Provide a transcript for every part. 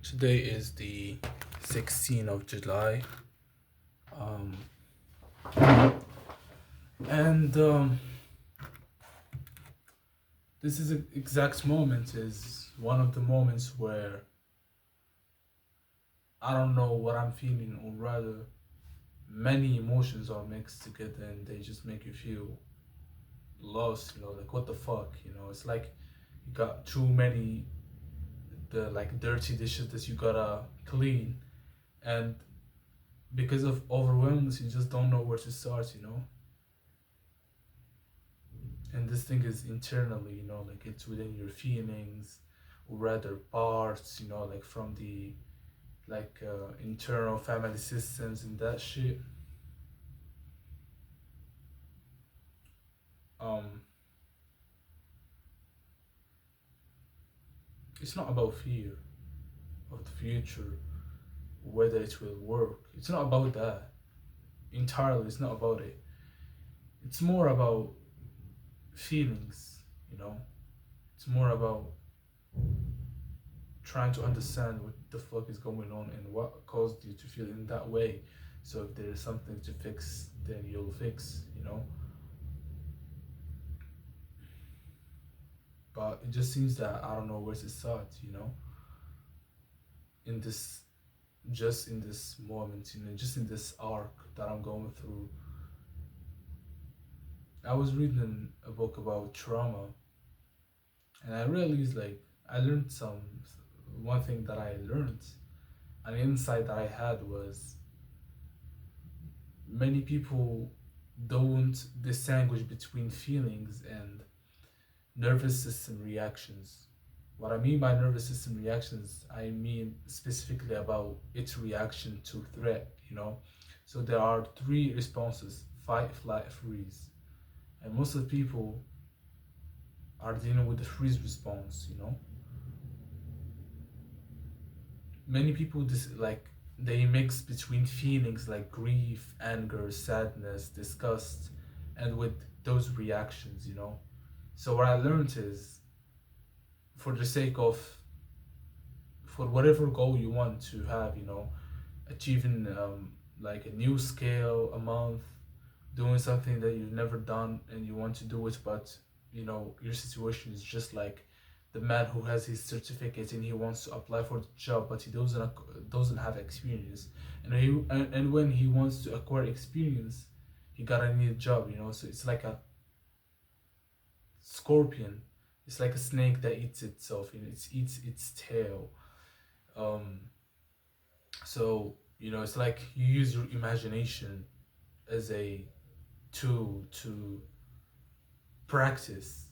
Today is the 16th of July. Um, and this is exact moment is one of the moments where I don't know what I'm feeling, or rather, many emotions are mixed together and they just make you feel lost. Like what the fuck. It's like you got too many the like dirty dishes that you gotta clean, and because of overwhelmness, you just don't know where to start. And this thing is internally, like it's within your feelings, or rather parts, like from the internal family systems and that shit. um it's not about fear of the future, whether it will work. It's not about that entirely. It's not about it. It's more about feelings. you know it's more about trying to understand what the fuck is going on and what caused you to feel in that way. So if there is something to fix, then you'll fix. But it just seems that I don't know where to start. In this, just in this moment, just in this arc that I'm going through. I was reading a book about trauma, and I realized, like, I learned some one thing that I learned, an insight that I had was many people don't distinguish between feelings and nervous system reactions. What I mean by nervous system reactions, I mean specifically about its reaction to threat. So there are three responses: fight, flight, freeze. And most of the people are dealing with the freeze response. Many people they mix between feelings like grief, anger, sadness, disgust, and with those reactions. So what I learned is, for the sake of, for whatever goal you want to have, achieving like a new scale a month, doing something that you've never done and you want to do it, but your situation is just like the man who has his certificate and he wants to apply for the job, but he doesn't have experience, and when he wants to acquire experience, he gotta need a job. So it's like a scorpion. It's like a snake that eats itself. It eats its tail. um so it's like you use your imagination as a tool to practice.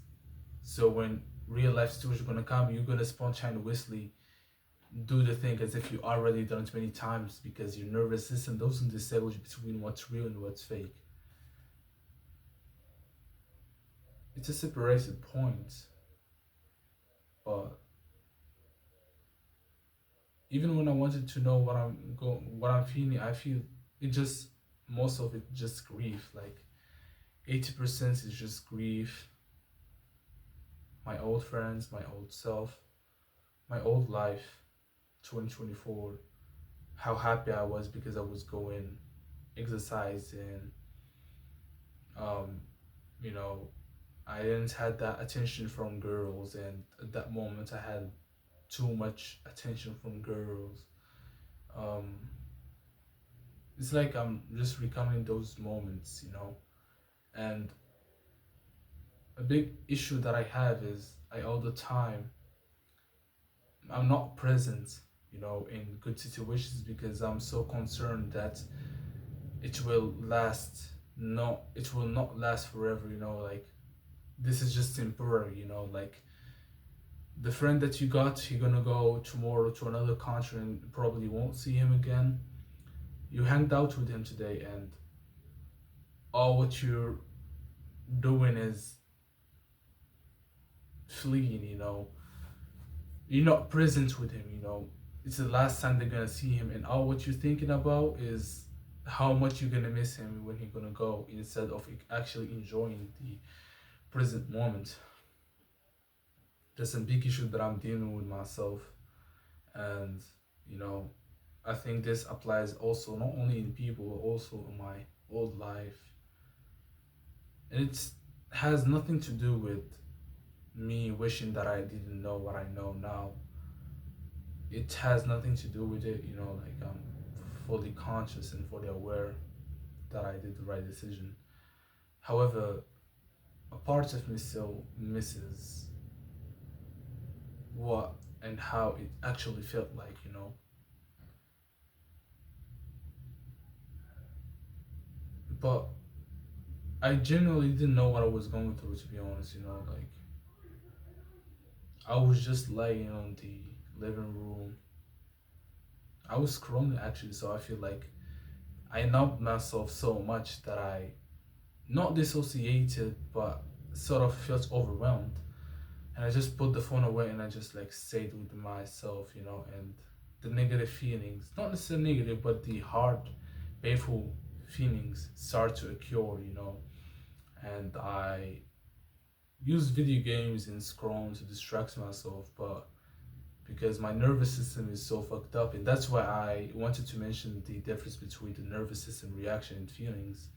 So when real life situations are gonna come, you're gonna spontaneously do the thing as if you already done it many times, because your nervous system doesn't distinguish between what's real and what's fake. It's a separated point, but even when I wanted to know what I'm feeling, I feel it just, most of it just grief. Like 80% is just grief. My old friends, my old self, my old life, 2024, how happy I was because I was going exercising. Um, you know, I didn't had that attention from girls, and at that moment I had too much attention from girls. Um, it's like I'm just recounting those moments. And a big issue that I have is I all the time I'm not present, in good situations, because I'm so concerned that it will last. No, it will not last forever. Like, this is just temporary. Like, the friend that you got, you're gonna go tomorrow to another country and probably won't see him again. You hanged out with him today, and all what you're doing is fleeing. You're not present with him. It's the last time they're gonna see him, and all what you're thinking about is how much you're gonna miss him when he's gonna go, instead of actually enjoying the present moment. There's some big issue that I'm dealing with myself, and You know, I think this applies also not only in people, but also in my old life. And it has nothing to do with me wishing that I didn't know what I know now. It has nothing to do with it, like I'm fully conscious and fully aware that I did the right decision. However, a part of me still misses what and how it actually felt like. But I genuinely didn't know what I was going through, to be honest. Like I was just laying on the living room. I was scrolling actually, so I feel like I numbed myself so much that I not dissociated, but sort of felt overwhelmed. And I just put the phone away and I just like stayed with myself, and the negative feelings, not necessarily negative, but the hard, painful feelings start to occur. And I use video games and scroll to distract myself, but because my nervous system is so fucked up, and that's why I wanted to mention the difference between the nervous system reaction and feelings.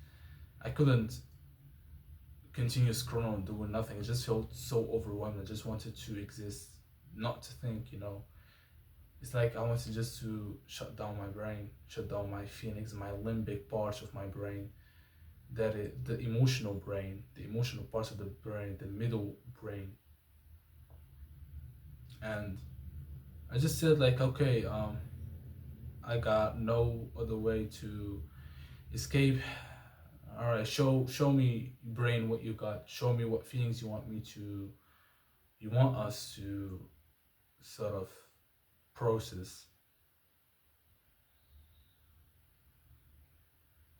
I couldn't continue scrolling doing nothing. I just felt so overwhelmed. I just wanted to exist, not to think. It's like I wanted just to shut down my brain, shut down my feelings, my limbic parts of my brain, the emotional brain, the emotional parts of the brain, the middle brain. And I just said like, okay, I got no other way to escape. All right, show me, brain, what you got. Show me what feelings you want us to sort of process.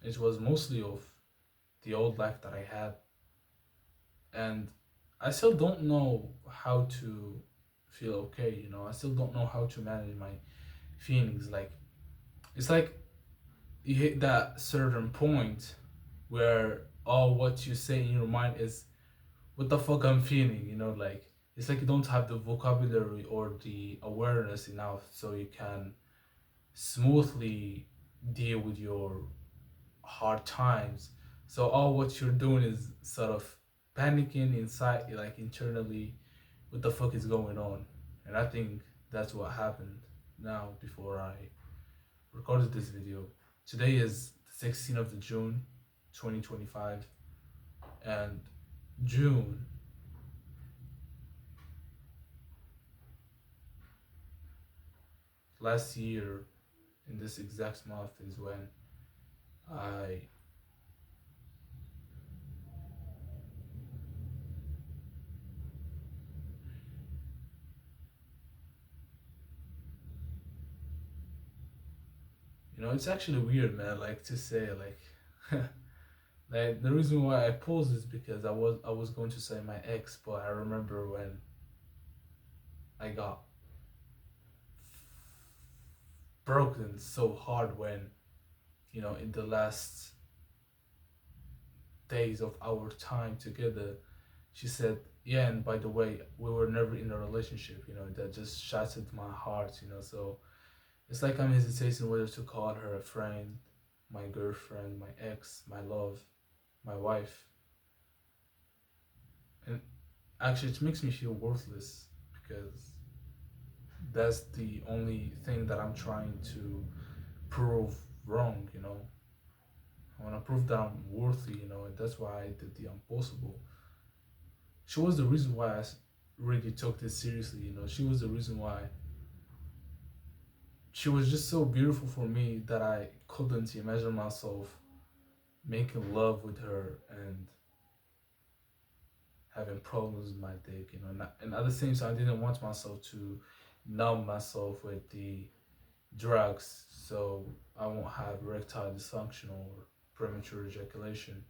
It was mostly of the old life that I had, and I still don't know how to feel okay. I still don't know how to manage my feelings. Like it's like you hit that certain point where all what you say in your mind is what the fuck I'm feeling. Like it's like you don't have the vocabulary or the awareness enough so you can smoothly deal with your hard times. So all what you're doing is sort of panicking inside, like internally, what the fuck is going on? And I think that's what happened now before I recorded this video. Today is the 16th of June, 2025, and June last year in this exact month is when I it's actually weird, man, like to say like like the reason why I paused is because I was going to say my ex, but I remember when I got broken so hard when in the last days of our time together she said, yeah, and by the way, we were never in a relationship. That just shattered my heart. So it's like I'm hesitating whether to call her a friend, my girlfriend, my ex, my love, my wife. And actually it makes me feel worthless because that's the only thing that I'm trying to prove wrong. I want to prove that I'm worthy, and that's why I did the impossible. She was the reason why I really took this seriously. She was the reason why. She was just so beautiful for me that I couldn't imagine myself making love with her and having problems with my dick. And at the same time, I didn't want myself to numb myself with the drugs so I won't have erectile dysfunction or premature ejaculation.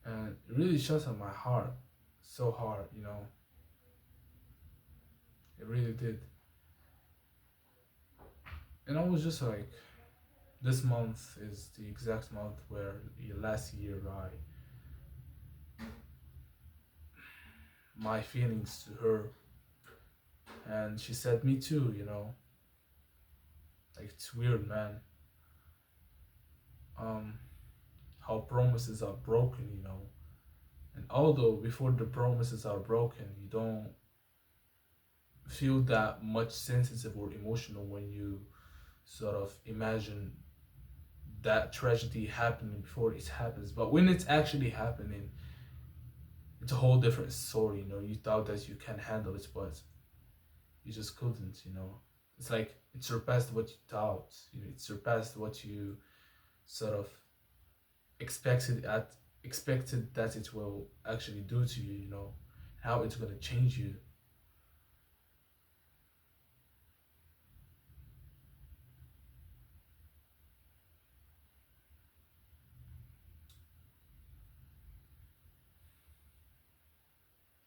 And it really shattered my heart so hard. It really did. And I was just like, this month is the exact month where last year my feelings to her, and she said me too. Like it's weird, man. Um, how promises are broken, you know. And although before the promises are broken, you don't feel that much sensitive or emotional when you sort of imagine that tragedy happening before it happens. But when it's actually happening, it's a whole different story, you know. You thought that you can handle it, but you just couldn't, you know. It's like it surpassed what you thought. You know, it surpassed what you sort of expected at expected that it will actually do to you, you know, how it's gonna change you.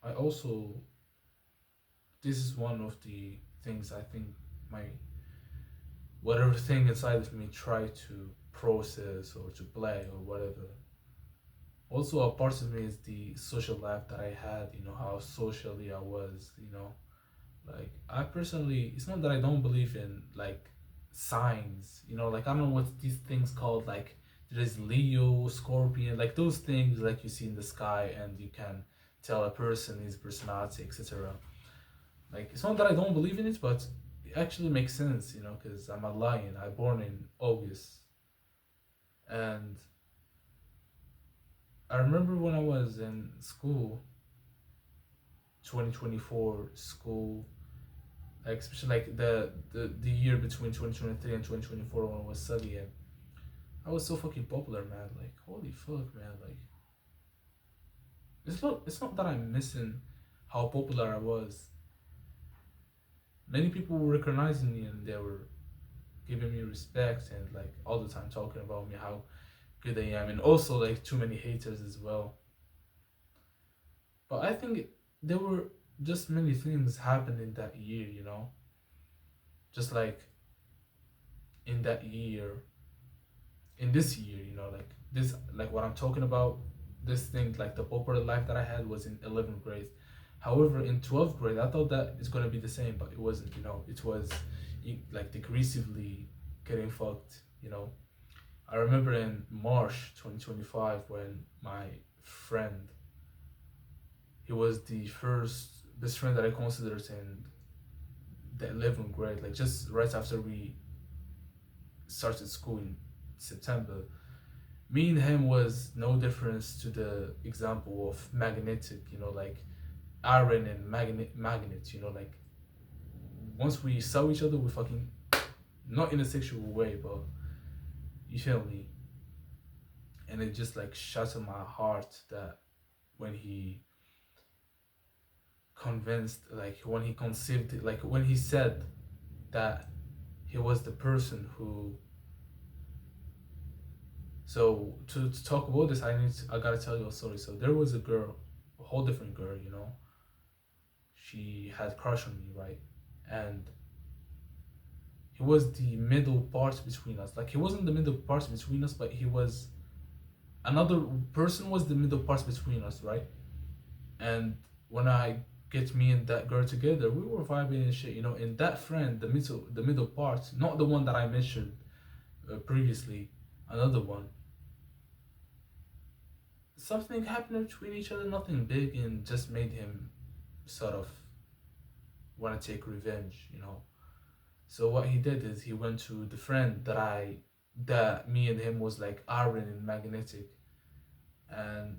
I also this is one of the things I think my whatever thing inside of me try to process or to play or whatever. Also a part of me is the social life that I had, you know, how socially I was, you know. Like I personally, it's not that I don't believe in like signs, you know, like I don't know what these things called. Like there's Leo, Scorpion, like those things like you see in the sky, and you can tell a person his personality, etc. Like it's not that I don't believe in it, but it actually makes sense, you know, because I'm a lion. I born in August, and I remember when I was in school, 2024 school, like especially like the year between 2023 and 2024 when I was studying, I was so fucking popular, man. Like holy fuck, man. Like it's not that I'm missing how popular I was. Many people were recognizing me and they were giving me respect and like all the time talking about me how good I am, and also like too many haters as well. But I think there were just many things happening that year, you know, just like in that year, in this year, you know, like this, like what I'm talking about, this thing, like the popular life that I had was in 11th grade. However, in 12th grade, I thought that it's gonna be the same, but it wasn't. You know, it was like decreasively getting fucked. You know, I remember in March 2025 when my friend, he was the first best friend that I considered in the 11th grade, like just right after we started school in September. Me and him was no difference to the example of magnetic, you know, like iron and magnet, you know, like once we saw each other, we fucking, not in a sexual way, but you feel me. And it just like shattered my heart that when he convinced, like when he conceived it, like when he said that he was the person who. So to talk about this, I gotta tell you a story. So there was a girl, a whole different girl, you know. She had crush on me, right? And he was the middle part between us. Like he wasn't the middle part between us, but he was, another person was the middle part between us, right? And when I get me and that girl together, we were vibing and shit, you know. And that friend, the middle part, not the one that I mentioned previously, another one. Something happened between each other, nothing big, and just made him sort of want to take revenge, you know. So what he did is he went to the friend that me and him was like iron and magnetic, and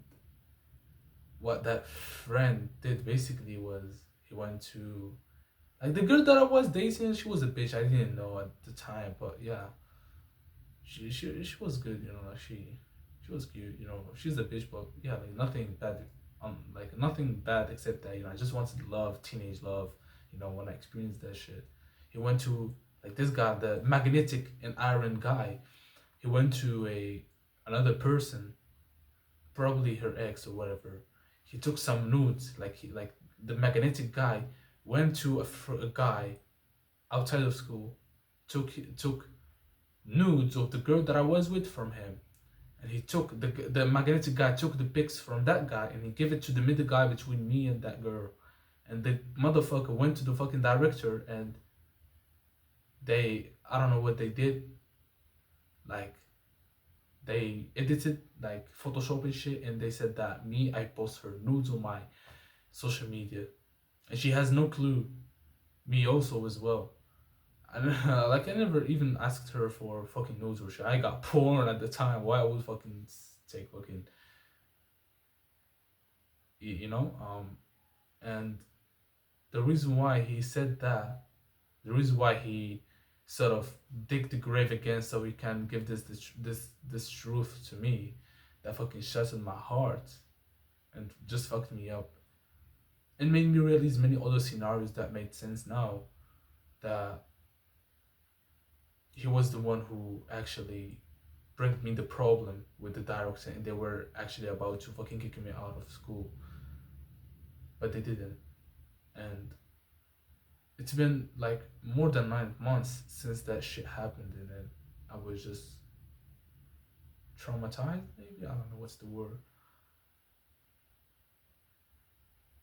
what that friend did basically was he went to, like, the girl that I was dating. She was a bitch. I didn't know at the time, but yeah, she was good. You know, like she was cute. You know, she's a bitch, but yeah, like nothing bad. Like nothing bad except that, you know, I just wanted love, teenage love. You know, when I experienced that shit, he went to, like, this guy, the magnetic and iron guy. He went to a another person, probably her ex or whatever. He took some nudes, like the magnetic guy went to a guy outside of school, took nudes of the girl that I was with from him, and he took the magnetic guy took the pics from that guy, and he gave it to the middle guy between me and that girl, and the motherfucker went to the fucking director, and they, I don't know what they did, like they edited like Photoshop and shit, and they said that me, I post her nudes on my social media, and she has no clue. Me also as well. And like I never even asked her for fucking nudes or shit. I got porn at the time. Why I would fucking take fucking, you know? And the reason why he said that, the reason why he sort of dig the grave again so he can give this truth to me, that fucking shattered my heart and just fucked me up, and made me realize many other scenarios that made sense now, that he was the one who actually bring me the problem with the director, and they were actually about to fucking kick me out of school, but they didn't. And it's been like more than 9 months since that shit happened, and then I was just traumatized, maybe, I don't know what's the word,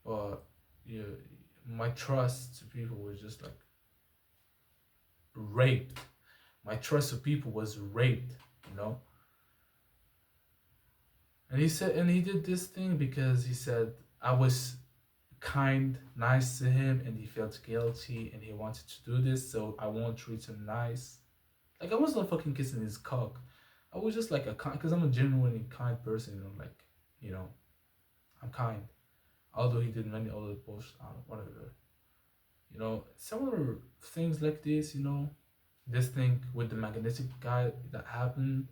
but yeah, my trust to people was just like raped. My trust to people was raped, you know. And he said, and he did this thing because he said I was kind, nice to him, and he felt guilty, and he wanted to do this, so I won't treat him nice. Like I wasn't fucking kissing his cock. I was just like a kind, because I'm a genuinely kind person, you know, like, you know, I'm kind. Although he did many other bullshit, I don't, whatever. You know, similar things like this, you know, this thing with the magnetic guy that happened.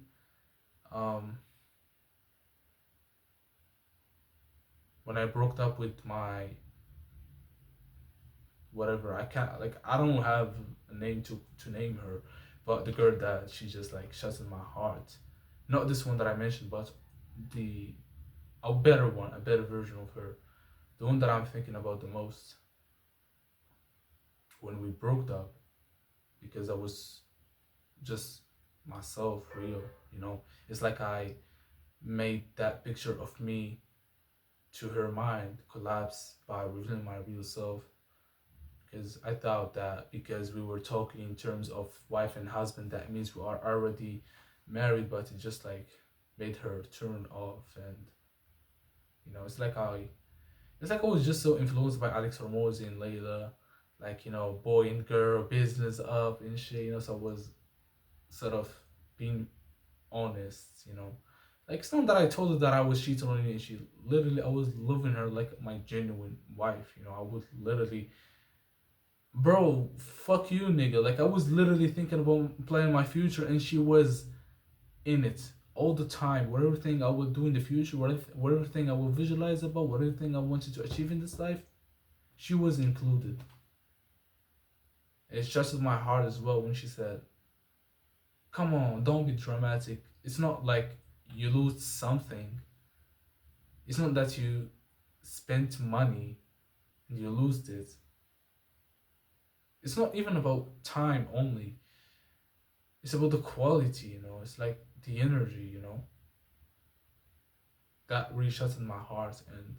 Um, when I broke up with my whatever, I can't, like, I don't have a name to name her, but the girl that she just like shuts in my heart. Not this one that I mentioned, but the a better one, a better version of her, the one that I'm thinking about the most. When we broke up, because I was just myself, real, you know. It's like I made that picture of me to her mind collapse by revealing my real self, because I thought that because we were talking in terms of wife and husband, that means we are already married, but it just like made her turn off. And you know, it's like I was just so influenced by Alex Hormozy and Layla, like, you know, boy and girl, business up and shit, you know. So I was sort of being honest, you know. Like, it's not that I told her that I was cheating on her, and she literally, I was loving her like my genuine wife, you know. I was literally, bro, fuck you, nigga. Like, I was literally thinking about planning my future, and she was in it all the time. Whatever thing I would do in the future, whatever thing I would visualize about, whatever thing I wanted to achieve in this life, she was included. It touches my heart as well when she said, come on, don't be dramatic. It's not like you lose something. It's not that you spent money and you lose it. It's not even about time only. It's about the quality, you know. It's like the energy, you know. That really shuts in my heart. And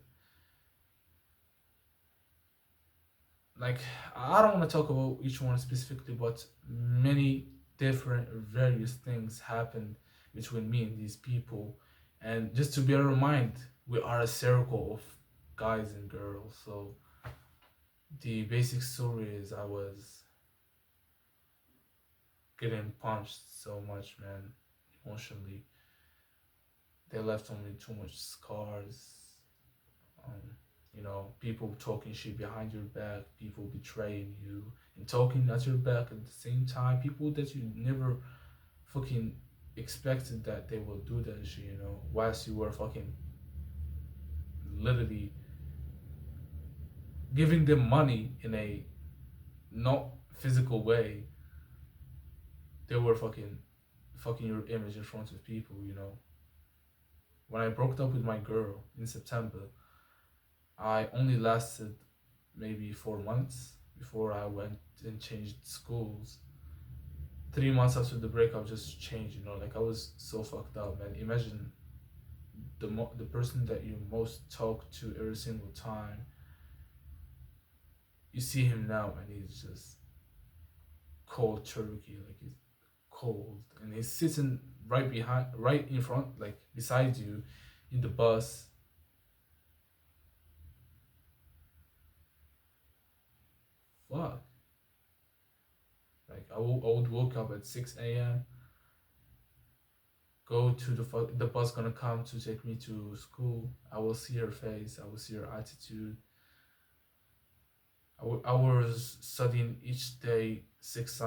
like, I don't want to talk about each one specifically, but many different various things happened between me and these people. And just to bear in mind, we are a circle of guys and girls. So the basic story is I was getting punched so much, man, emotionally. They left on me too much scars. Um, you know, people talking shit behind your back, people betraying you and talking at your back at the same time, people that you never fucking expected that they will do that shit, you know, whilst you were fucking literally giving them money in a not physical way. They were fucking your image in front of people, you know. When I broke up with my girl in September, I only lasted maybe 4 months before I went and changed schools. 3 months after the breakup, just changed, you know. Like, I was so fucked up, man. Imagine the person that you most talk to every single time. You see him now, and he's just cold turkey, like it's cold, and he's sitting right behind, right in front, like beside you, in the bus. Fuck. Like I would wake up at 6 a.m., go to the bus gonna come to take me to school. I will see her face. I will see her attitude. I was studying each day 6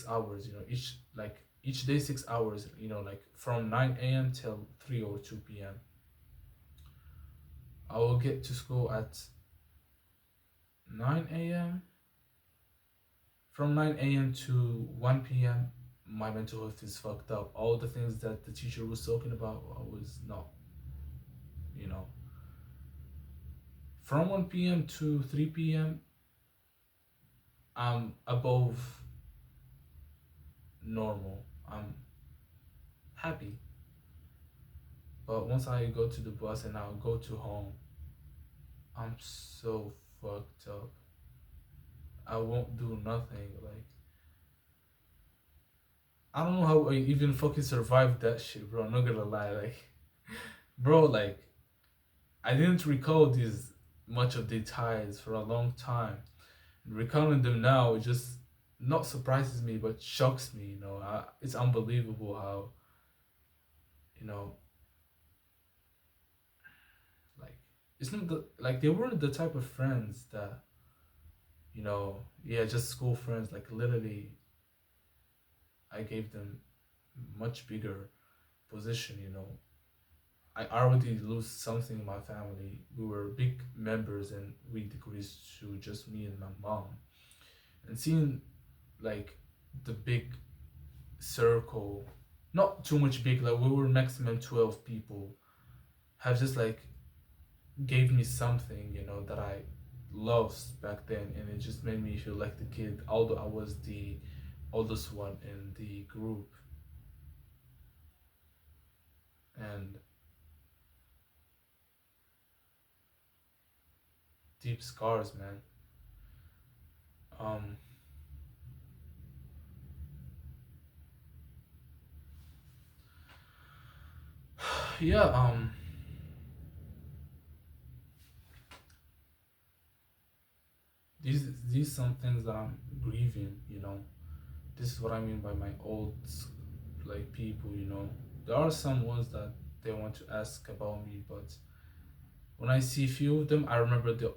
hours. Each day 6 hours. Like from 9 a.m. till 3 or 2 p.m. I will get to school at 9 a.m. From 9 a.m. to 1 p.m. My mental health is fucked up. All the things that the teacher was talking about, I was not. You know, from 1 p.m. to 3 p.m., I'm above normal. I'm happy. But once I go to the bus and I'll go to home, I'm so fucked up. I won't do nothing. Like, I don't know how I even fucking survived that shit, bro. I'm not gonna lie. Like, bro, like, I didn't recall these much of details for a long time. Recalling them now, it just not surprises me, but shocks me. It's unbelievable how, you know, like, it's not like they weren't the type of friends that, yeah, just school friends. Like, literally, I gave them much bigger position. I already lose something in my family. We were big members, and we decreased to just me and my mom. And seeing like the big circle, not too much big, like we were maximum 12 people, have just like gave me something, that I loved back then, and it just made me feel like the kid, although I was the oldest one in the group. And deep scars, man. Um, yeah, these some things that I'm grieving. This is what I mean by my old like people. There are some ones that they want to ask about me, but when I see few of them, I remember the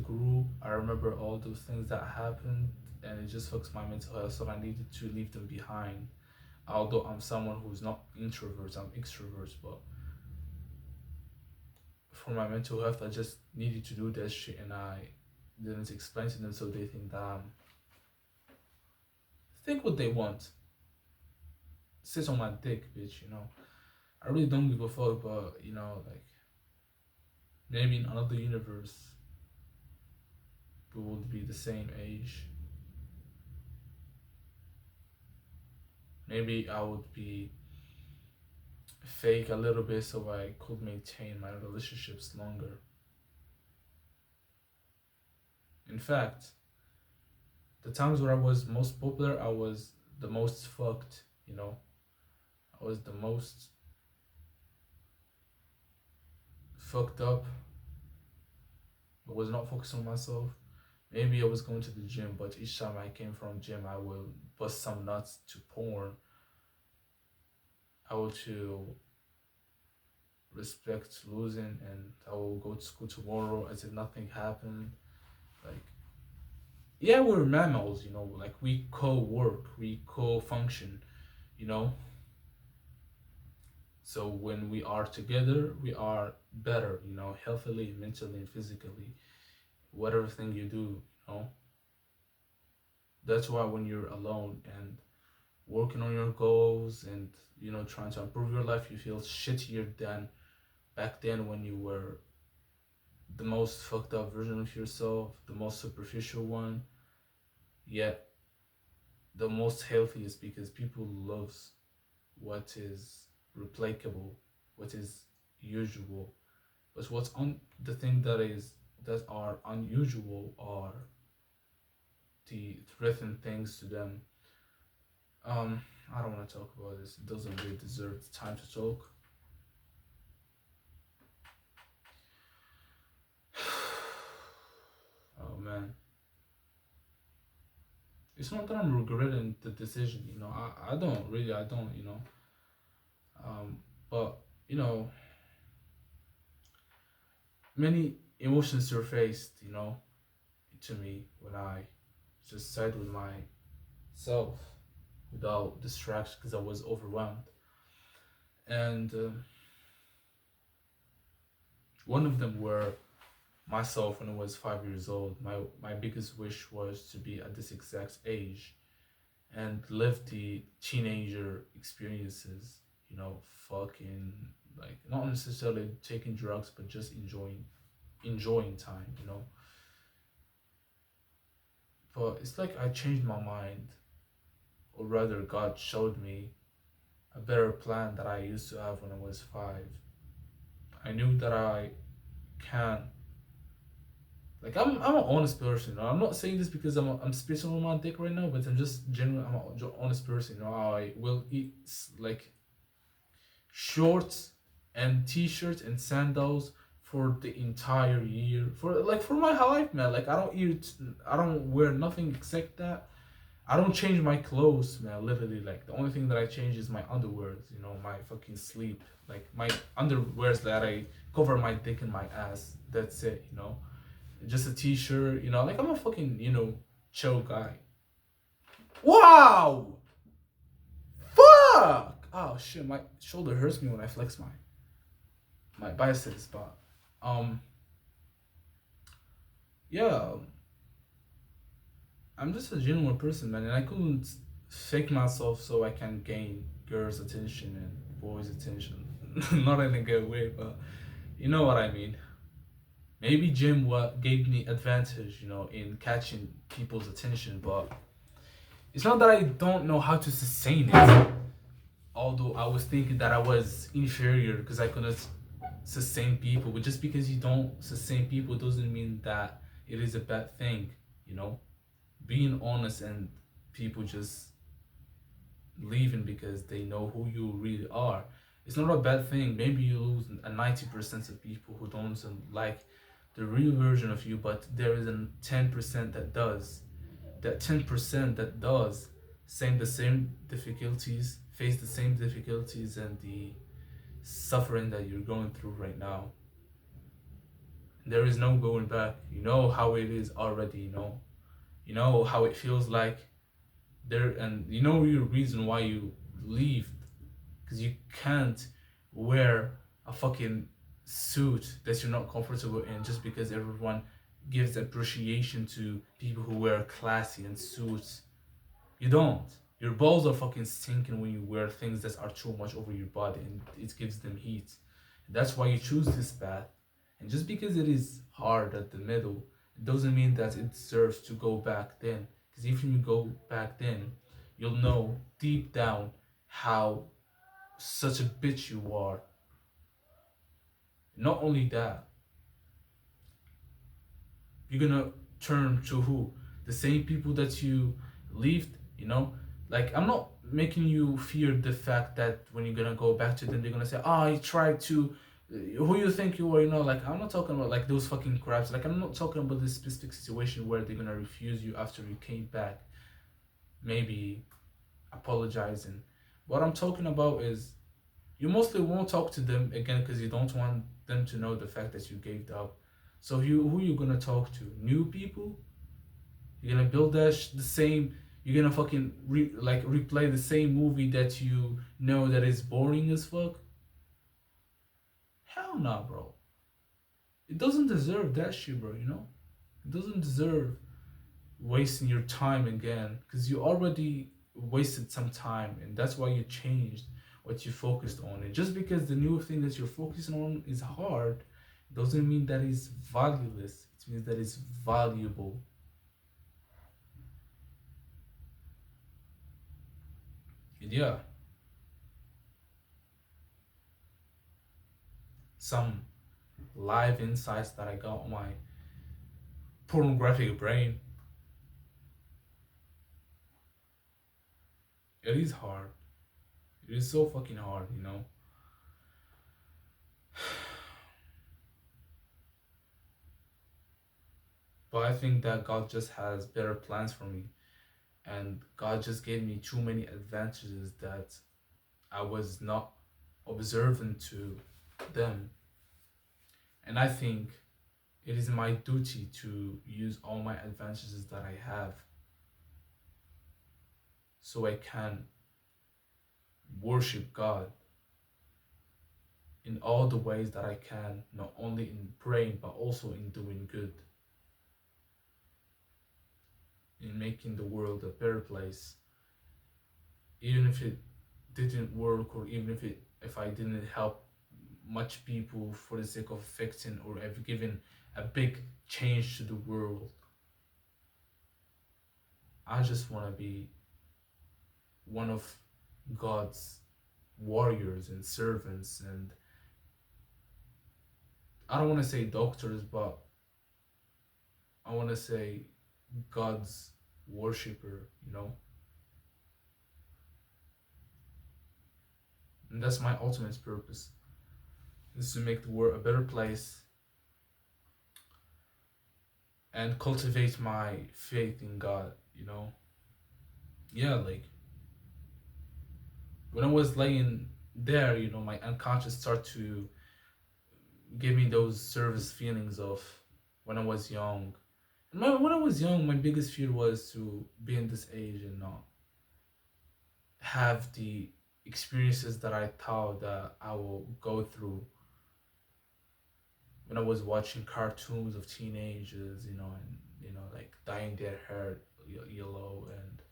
group. I remember all those things that happened, and it just fucks my mental health. So I needed to leave them behind. Although I'm someone who's not introvert, I'm extrovert, but for my mental health, I just needed to do that shit, and I didn't explain to them, so they think that think what they want. Sit on my dick, bitch. I really don't give a fuck, but like maybe in another universe we would be the same age. Maybe I would be fake a little bit so I could maintain my relationships longer. In fact, the times where I was most popular, I was the most fucked. I was the most fucked up. I was not focused on myself. Maybe I was going to the gym, but each time I came from gym, I will bust some nuts to porn. I will to respect losing, and I will go to school tomorrow as if nothing happened. Like, yeah, we're mammals. Like we co-work, we co-function, you know. So when we are together, we are better, healthily, mentally, and physically. Whatever thing you do. That's why when you're alone and working on your goals and trying to improve your life, you feel shittier than back then when you were the most fucked up version of yourself, the most superficial one, yet the most healthiest, because people loves what is replicable, what is usual. But the thing that are unusual are the threatened things to them. I don't want to talk about this. It doesn't really deserve the time to talk. Oh man, it's not that I'm regretting the decision. You know, I don't really. I don't. You know. But you know, many emotions surfaced. You know, to me when I just sat with myself without distraction because I was overwhelmed. And one of them were myself when I was 5 years old. My biggest wish was to be at this exact age and live the teenager experiences. You know, fucking like not necessarily taking drugs, but just enjoying time. You know, but it's like I changed my mind, or rather, God showed me a better plan that I used to have when I was 5. I knew that I can. Like I'm an honest person. You know? I'm not saying this because I'm spiritual on my dick right now, but I'm just genuine. I'm an honest person. You know, I will eat like shorts and t-shirts and sandals for the entire year for my life, man. Like I don't wear nothing except that. I don't change my clothes, man. Literally, like the only thing that I change is my underwears. You know, my fucking sleep, like my underwears that I cover my dick and my ass. That's it. You know, just a t-shirt. You know, like I'm a fucking chill guy. Wow, fuck. Oh shit, my shoulder hurts me when I flex my biceps, but um, yeah, I'm just a genuine person, man, and I couldn't fake myself so I can gain girls' attention and boys' attention. Not in a good way, but you know what I mean. Maybe gym what gave me advantage, in catching people's attention, but it's not that I don't know how to sustain it. Although I was thinking that I was inferior because I couldn't sustain people, but just because you don't sustain people doesn't mean that it is a bad thing, you know? Being honest and people just leaving because they know who you really are. It's not a bad thing. Maybe you lose a 90% of people who don't like the real version of you, but there is a 10% that does. That 10% that does same the same difficulties, face the same difficulties and the suffering that you're going through right now. There is no going back. You know how it is already, you know. You know how it feels like there, and you know your reason why you leave, because you can't wear a fucking suit that you're not comfortable in just because everyone gives appreciation to people who wear classy and suits. You don't. Your balls are fucking stinking when you wear things that are too much over your body and it gives them heat. That's why you choose this path. And just because it is hard at the middle, it doesn't mean that it deserves to go back then. Because if you go back then, you'll know deep down how such a bitch you are. Not only that, you're gonna turn to who? The same people that you left, Like, I'm not making you fear the fact that when you're gonna go back to them, they're gonna say, oh, you tried to, who you think you are, Like, I'm not talking about like those fucking crabs. Like, I'm not talking about this specific situation where they're gonna refuse you after you came back, maybe apologizing. What I'm talking about is you mostly won't talk to them again because you don't want them to know the fact that you gave up. So who you gonna talk to? New people? You're gonna build the same. You're gonna fucking replay the same movie that you know that is boring as fuck. Hell no, bro. It doesn't deserve that shit, bro. It doesn't deserve wasting your time again because you already wasted some time, and that's why you changed what you focused on. And just because the new thing that you're focusing on is hard doesn't mean that it's valueless. It means that it's valuable. And yeah, some live insights that I got on my pornographic brain It is hard. It is so fucking hard, you know. But I think that God just has better plans for me, and God just gave me too many advantages that I was not observant to them. And I think it is my duty to use all my advantages that I have so I can worship God in all the ways that I can, not only in praying, but also in doing good, in making the world a better place. Even if it didn't work, or even if I didn't help much people for the sake of affecting or have given a big change to the world, I just want to be one of God's warriors and servants, and I don't want to say doctors, but I want to say God's worshiper, you know? And that's my ultimate purpose, is to make the world a better place and cultivate my faith in God, you know? Yeah, like when I was laying there, you know, my unconscious start to give me those service feelings of when I was young. And when I was young, my biggest fear was to be in this age and not have the experiences that I thought that I will go through when I was watching cartoons of teenagers, you know, and like dyeing their hair yellow and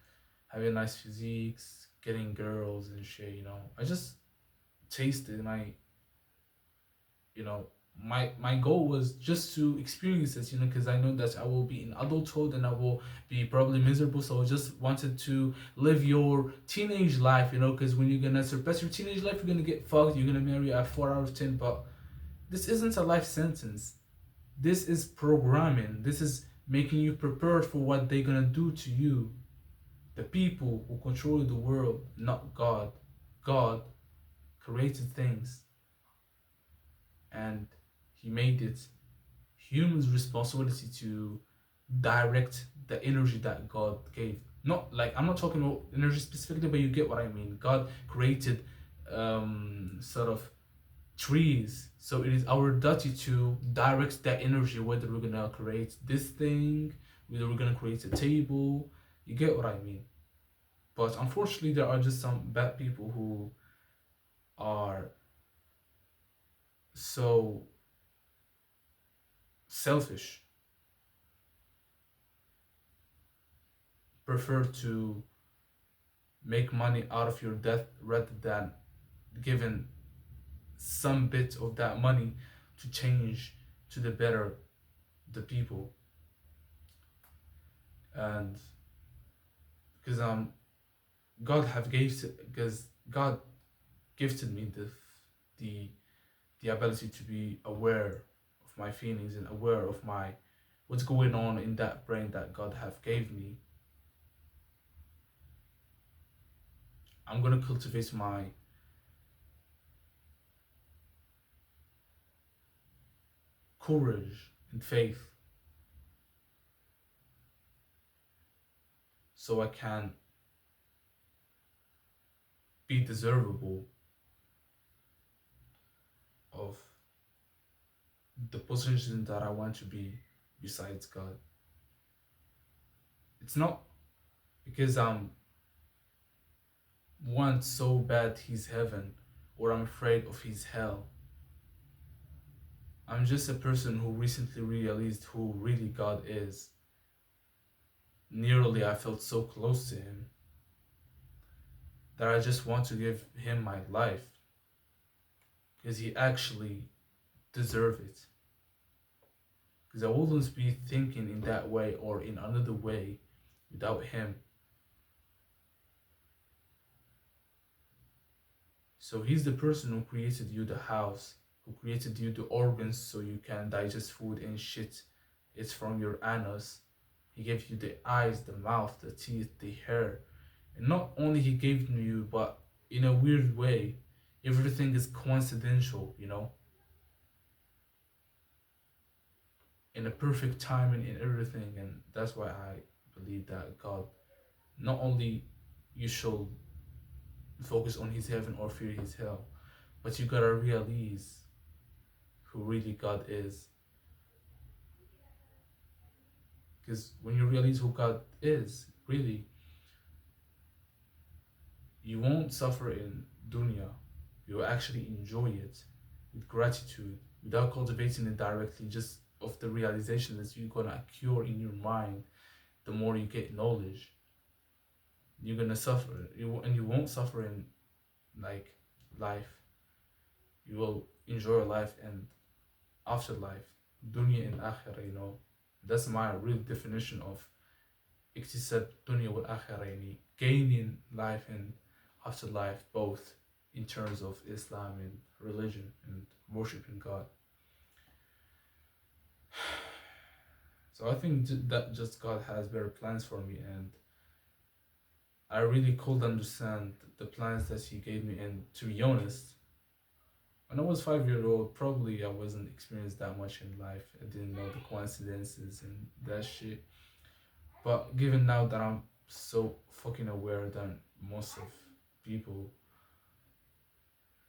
having nice physiques, getting girls and shit, you know. I just tasted my, you know, my goal was just to experience this, you know, because I know that I will be in adulthood and I will be probably miserable. So I just wanted to live your teenage life, you know, because when you're gonna surpass your teenage life, you're gonna get fucked. You're gonna marry a 4 out of 10. But this isn't a life sentence. This is programming. This is making you prepared for what they're gonna do to you. The people who control the world, not God. God created things, and He made it humans' responsibility to direct the energy that God gave. Not like I'm not talking about energy specifically, but you get what I mean. God created sort of trees, so it is our duty to direct that energy, whether we're gonna create this thing, whether we're gonna create a table. You get what I mean? But unfortunately, there are just some bad people who are so selfish, prefer to make money out of your death rather than giving some bit of that money to change to the better the people. And because God have gave because God gifted me the the ability to be aware of my feelings and aware of my what's going on in that brain that God have gave me. I'm gonna cultivate my courage and faith so I can be deservable of the position that I want to be besides God. It's not because I'm want so bad His heaven or I'm afraid of His hell. I'm just a person who recently realized who really God is. Nearly I felt so close to Him that I just want to give Him my life because He actually deserves it. Because I wouldn't be thinking in that way or in another way without Him. So He's the person who created you the house, who created you the organs so you can digest food and shit. It's from your anus. He gave you the eyes, the mouth, the teeth, the hair. And not only he gave to you, but in a weird way, everything is coincidental, in a perfect timing in everything. And that's why I believe that God, not only you should focus on his heaven or fear his hell, but you gotta realize who really God is. Because when you realize who God is, really, you won't suffer in dunya. You will actually enjoy it with gratitude without cultivating it directly, just of the realization that you're gonna occur in your mind the more you get knowledge. You're gonna suffer, and you won't suffer in like life. You will enjoy life and afterlife, dunya and akhirah. That's my real definition of اكتساب dunya wal akhirah, يعني gaining life and afterlife both in terms of Islam and religion and worshiping God. So I think that just God has better plans for me, and I really could understand the plans that He gave me. And to be honest, when I was 5 years old, probably I wasn't experienced that much in life. I didn't know the coincidences and that shit. But given now that I'm so fucking aware than most of people,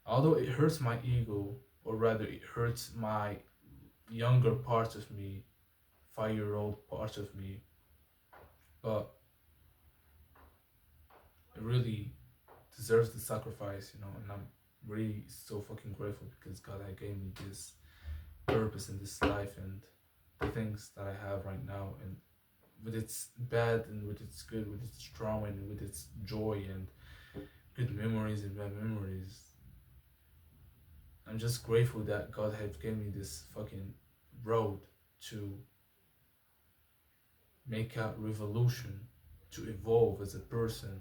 although it hurts my ego, or rather it hurts my younger part of me, 5 year old part of me, but it really deserves the sacrifice, and I'm really so fucking grateful because God had gave me this purpose in this life and the things that I have right now, and with its bad and with its good, with its trauma and with its joy and good memories and bad memories. I'm just grateful that God had given me this fucking road to make a revolution, to evolve as a person,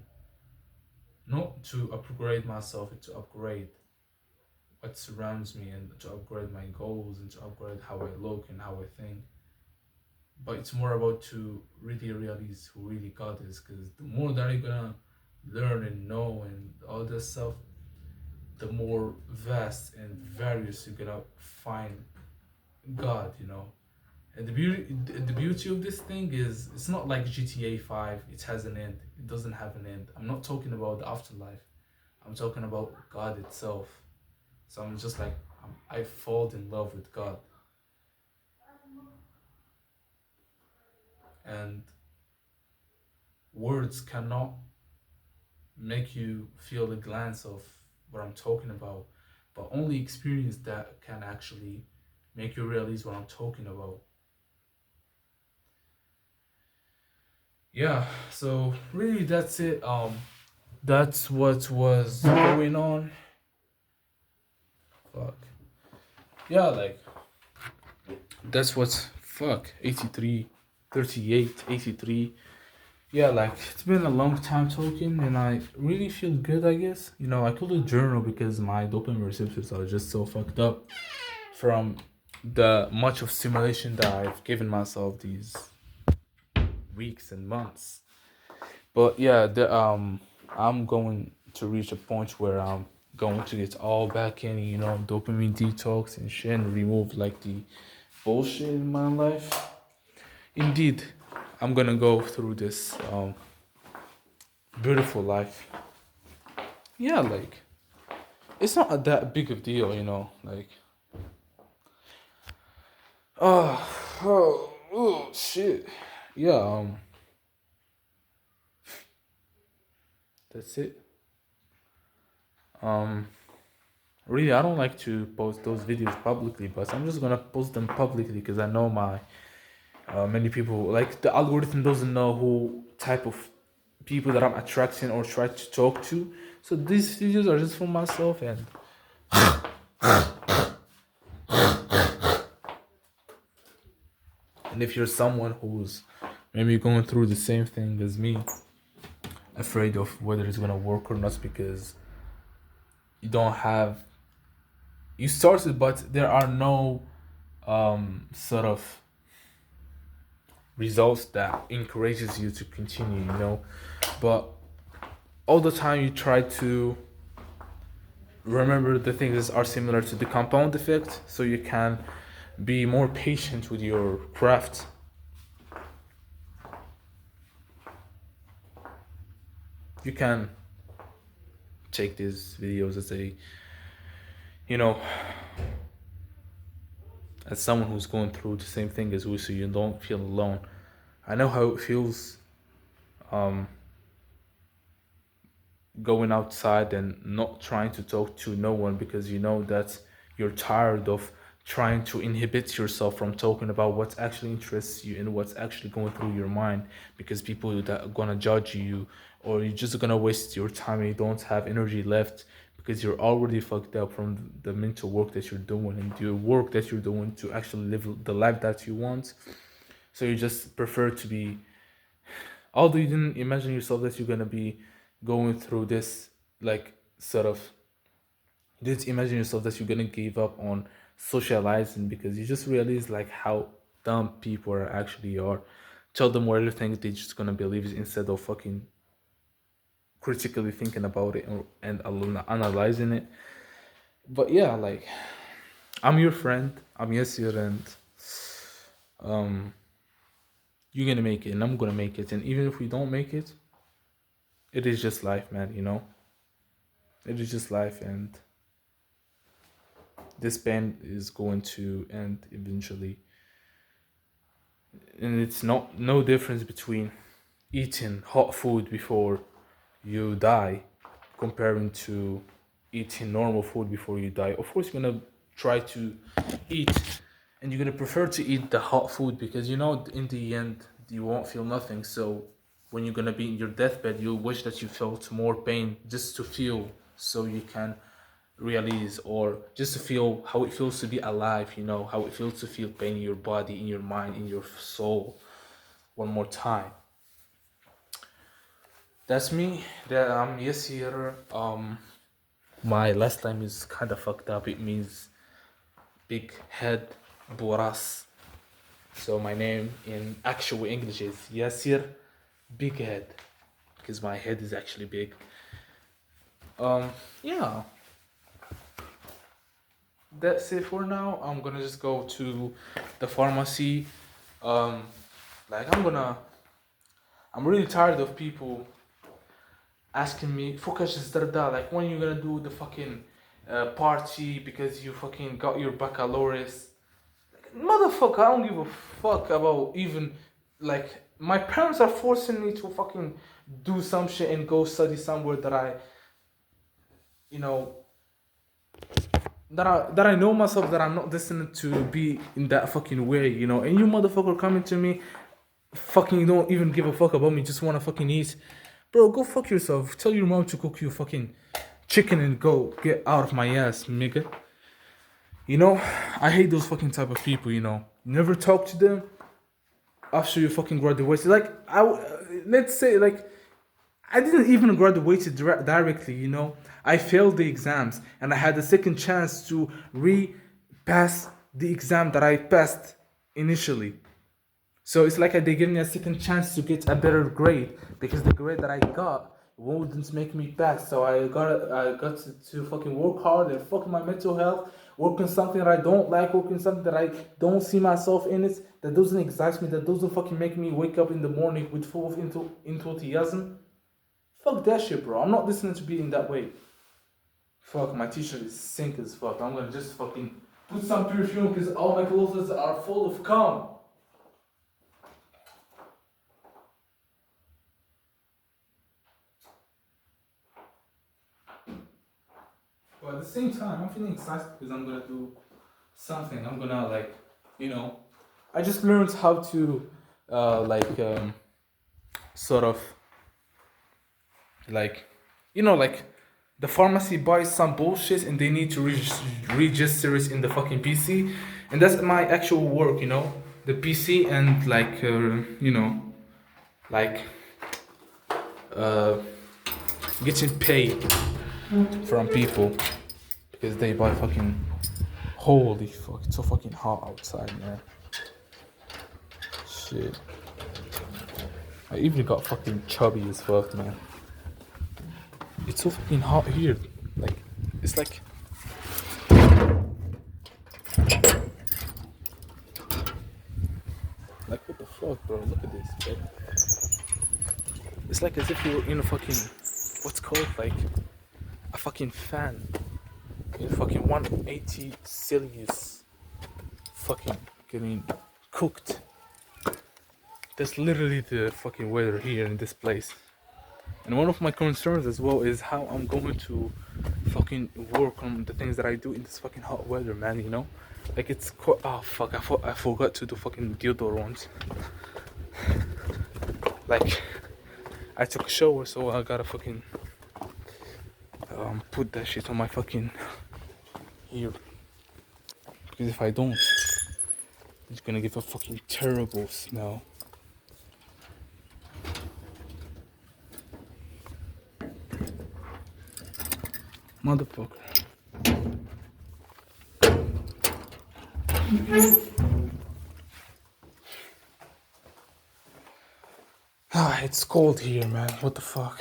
not to upgrade myself, but to upgrade what surrounds me and to upgrade my goals and to upgrade how I look and how I think. But it's more about to really realize who really God is, because the more that you're gonna learn and know and all this stuff, the more vast and various you're gonna find God, And the beauty of this thing is it's not like GTA 5, it has an end. It doesn't have an end. I'm not talking about the afterlife. I'm talking about God itself. So I'm just like I fall in love with God. And words cannot make you feel a glance of what I'm talking about, but only experience that can actually make you realize what I'm talking about. Yeah, so really that's it. That's what was going on. Fuck. Yeah, like that's what's fuck 83, 38, 83. Yeah, like it's been a long time talking, and I really feel good, I guess. I couldn't journal because my dopamine receptors are just so fucked up from the much of stimulation that I've given myself these weeks and months. But yeah, I'm going to reach a point where I'm going to get all back in, dopamine detox and shit, and remove like the bullshit in my life. Indeed, I'm gonna go through this beautiful life. Yeah, like it's not that big of deal, like oh, oh shit. Yeah, that's it. Um Really, I don't like to post those videos publicly, but I'm just gonna post them publicly because I know my many people, like the algorithm doesn't know who type of people that I'm attracting or try to talk to. So these videos are just for myself, and if you're someone who's maybe going through the same thing as me, afraid of whether it's gonna work or not because you don't have you started but there are no sort of results that encourages you to continue, but all the time you try to remember the things that are similar to the compound effect so you can be more patient with your craft. You can take these videos as a, you know, as someone who's going through the same thing as we, so you don't feel alone. I know how it feels, um, going outside and not trying to talk to no one because you know that you're tired of trying to inhibit yourself from talking about what actually interests you and what's actually going through your mind, because people that are gonna judge you, or you're just gonna waste your time and you don't have energy left because you're already fucked up from the mental work that you're doing and your work that you're doing to actually live the life that you want. So you just prefer to be, although you didn't imagine yourself that you're gonna be going through this, like sort of, you didn't imagine yourself that you're gonna give up on socializing because you just realize like how dumb people are actually are. Tell them whatever things they're just gonna believe it instead of fucking critically thinking about it and analyzing it. But yeah, like, I'm your friend, I'm Yasir, and um you're gonna make it and I'm gonna make it, and even if we don't make it, it is just life, man, you know? It is just life, and this band is going to end eventually. And it's not no difference between eating hot food before you die comparing to eating normal food before you die. Of course, you're gonna try to eat, and you're gonna prefer to eat the hot food because you know in the end you won't feel nothing. So when you're gonna be in your deathbed, you wish that you felt more pain just to feel, so you can realize, or just to feel how it feels to be alive. You know how it feels to feel pain in your body, in your mind, in your soul. One more time. That's me. That I'm Yasir. My last time is kind of fucked up. It means big head, Boras. So my name in actual English is Yasir, big head, because my head is actually big. Yeah, that's it for now. I'm gonna just go to the pharmacy. Um, like I'm really tired of people asking me, "Focus is like when you gonna do the fucking party because you fucking got your baccalaureate." Motherfucker, I don't give a fuck about even, like, my parents are forcing me to fucking do some shit and go study somewhere that I, you know, that I know myself that I'm not destined to be in that fucking way, you know. And you motherfucker coming to me, fucking don't even give a fuck about me, just wanna fucking eat. Bro, go fuck yourself. Tell your mom to cook you fucking chicken and go get out of my ass, nigga. You know, I hate those fucking type of people, you know. Never talk to them after you fucking graduated. Like, let's say, like, I didn't even graduate directly, you know. I failed the exams and I had a second chance to re-pass the exam that I passed initially. So it's like they give me a second chance to get a better grade because the grade that I got wouldn't make me pass. So I got to fucking work hard and fuck my mental health, work on something that I don't like, work on something that I don't see myself in it, that doesn't excite me, that doesn't fucking make me wake up in the morning with full of enthusiasm. Fuck that shit, bro. I'm not listening to be in that way. Fuck, my t-shirt is sink as fuck. I'm gonna just fucking put some perfume because all my clothes are full of cum. But at the same time, I'm feeling excited because I'm gonna do something. I'm gonna, like, you know, I just learned how to, sort of, like, you know, like, the pharmacy buys some bullshit and they need to register it in the fucking PC, and that's my actual work, you know, the PC and like, you know, like, uh, getting paid from people because they buy fucking. Holy fuck! It's so fucking hot outside, man. Shit. I even got fucking chubby as fuck, man. It's so fucking hot here. Like, it's like what the fuck, bro? Look at this, bro. It's like as if you were in a fucking, what's called like a fucking fan in fucking 180 Celsius, fucking getting cooked. That's literally the fucking weather here in this place. And one of my concerns as well is how I'm going to fucking work on the things that I do in this fucking hot weather, man, you know? Like it's quite, oh fuck, I forgot to do fucking deodorant. Like, I took a shower, so I gotta fucking put that shit on my fucking ear. Because if I don't, it's gonna give a fucking terrible smell. Motherfucker. Ah, it's cold here, man. What the fuck?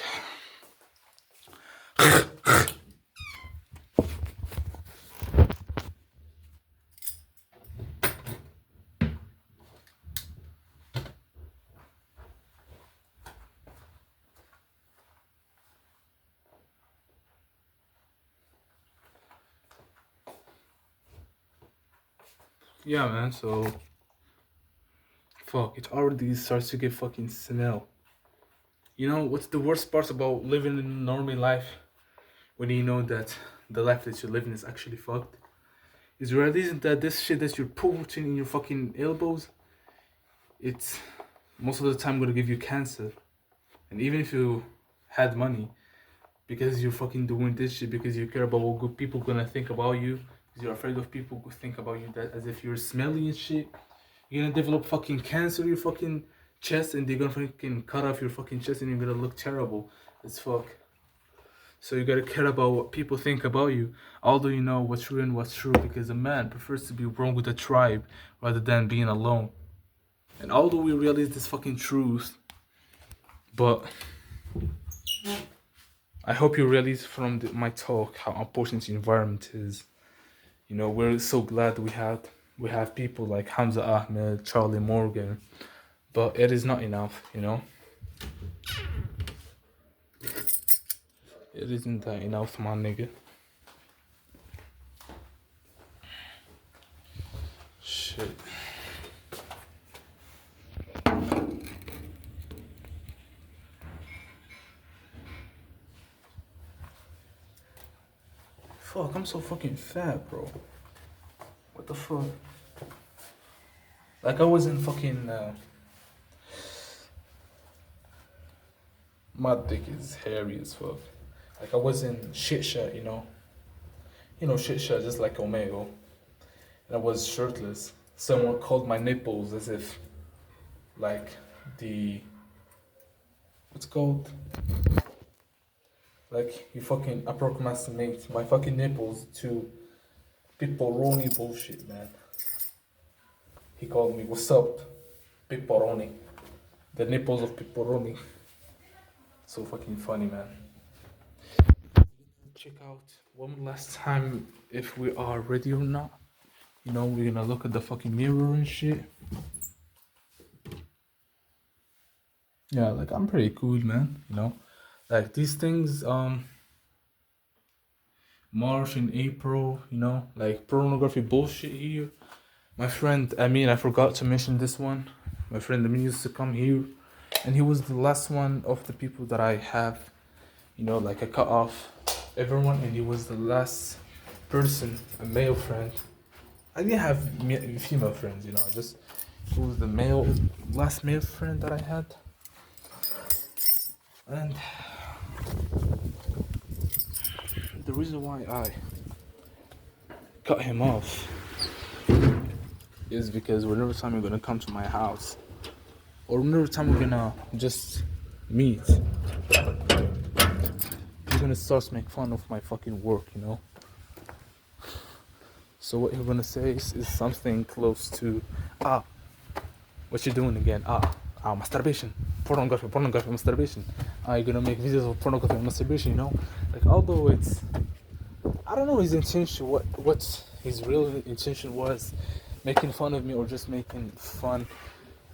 Yeah, man, so fuck, it already starts to get fucking smell. You know what's the worst part about living in a normal life when you know that the life that you're living is actually fucked? Is realizing that this shit that you're putting in your fucking elbows, it's most of the time gonna give you cancer. And even if you had money, because you're fucking doing this shit, because you care about what good people gonna think about you, because you're afraid of people who think about you that as if you're smelly and shit, you're gonna develop fucking cancer in your fucking chest, and they're gonna fucking cut off your fucking chest, and you're gonna look terrible as fuck. So you gotta care about what people think about you, although you know what's true and what's true, because a man prefers to be wrong with a tribe rather than being alone. And although we realize this fucking truth, but I hope you realize from my talk how important the environment is. You know, we're so glad we have people like Hamza Ahmed, Charlie Morgan, but it is not enough, you know. It isn't that enough, my nigga. Shit. Fuck, I'm so fucking fat, bro. What the fuck? Like I was in fucking. My dick is hairy as fuck. Like I was in shit shot, you know. You know shit shot just like Omega. And I was shirtless. Someone called my nipples as if, like the. What's it called? Like you fucking approximate my fucking nipples to pepperoni bullshit, man. He called me, "What's up, pepperoni?" The nipples of pepperoni. So fucking funny, man. Check out one last time if we are ready or not. You know, we're gonna look at the fucking mirror and shit. Yeah, like I'm pretty cool, man. You know, like these things, March and April, you know, like pornography bullshit here. My friend, I forgot to mention this one. My friend Amin used to come here, and he was the last one of the people that I have, you know, like I cut off everyone, and he was the last person, a male friend. I didn't have female friends, you know, just he was the last male friend that I had. And the reason why I cut him off is because whenever time you're gonna come to my house, or whenever time we're gonna just meet, you're gonna start to make fun of my fucking work, you know? So what you're gonna say is something close to, what you doing again? Masturbation, pornography, masturbation. I'm gonna make videos of pornography and masturbation, you know? Like, although it's, I don't know his intention, what his real intention was, making fun of me or just making fun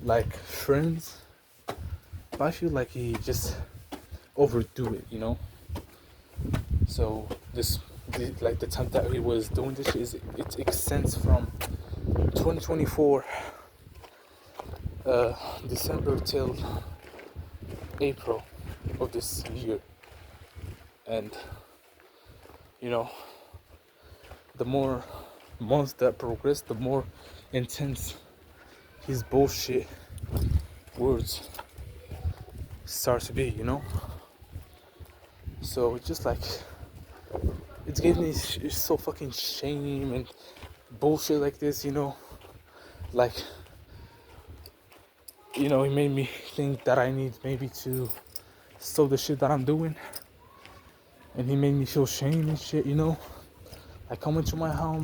like friends. But I feel like he just overdo it, you know? So like the time that he was doing this shit, it extends from 2024 December till April of this year. And you know, the more months that progress, the more intense his bullshit words start to be, you know? So it's just like, it gave me so fucking shame and bullshit like this, you know? Like, you know, it made me think that I need maybe to stop the shit that I'm doing. And he made me feel shame and shit, you know? Like coming to my home,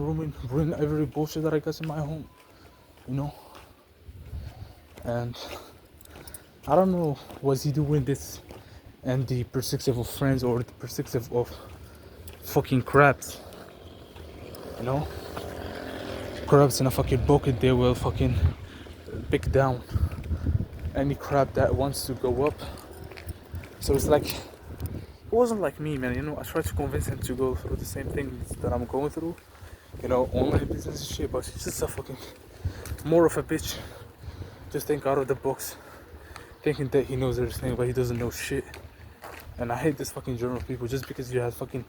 ruin every bullshit that I got in my home, you know? And I don't know, was he doing this and the perspective of friends or the perspective of fucking crabs, you know? Crabs in a fucking bucket, they will fucking pick down any crab that wants to go up. So it's like, it wasn't like me, man, you know? I tried to convince him to go through the same things that I'm going through, you know, online business and shit, but he's just a fucking more of a bitch. Just think out of the box, thinking that he knows everything, but he doesn't know shit. And I hate this fucking genre of people just because you have fucking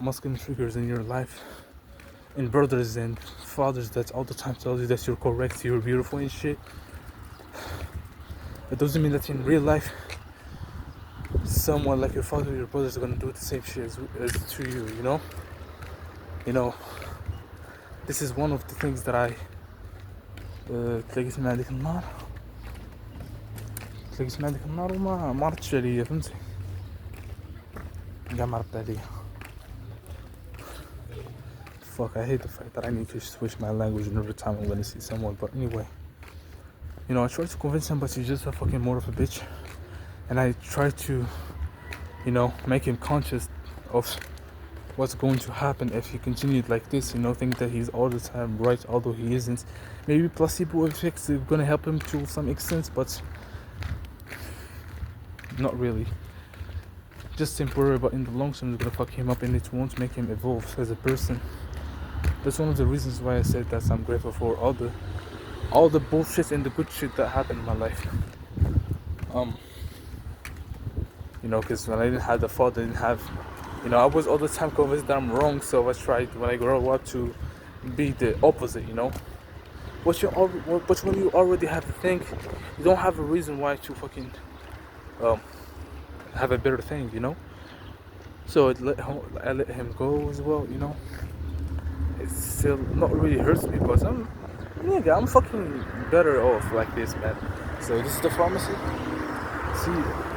masculine figures in your life and brothers and fathers that all the time tell you that you're correct, you're beautiful and shit. It doesn't mean that in real life someone like your father or your brothers are gonna do the same shit as to you, you know? You know, this is one of the things that I تلاقي اسمها هذيك النار وما عرفتش عليا فهمتي كاع ما عرفت عليا. Fuck, I hate the fact that I need to switch my language every time I'm gonna see someone, but anyway, you know, I try to convince him, but he's just a fucking more of a bitch. And I try to, you know, make him conscious of what's going to happen if he continued like this, you know, think that he's all the time right, although he isn't. Maybe placebo effects are gonna help him to some extent, but not really. Just temporary, but in the long term it's gonna fuck him up and it won't make him evolve as a person. That's one of the reasons why I said that I'm grateful for all the bullshit and the good shit that happened in my life. You know, because when I didn't have the father, I didn't have, you know, I was all the time convinced that I'm wrong, so I tried when I grow up to be the opposite, you know. But when you already have the thing, you don't have a reason why to fucking have a better thing, you know. So I let him go as well, you know. It still not really hurts me, but I'm fucking better off like this, man. So this is the pharmacy. See you.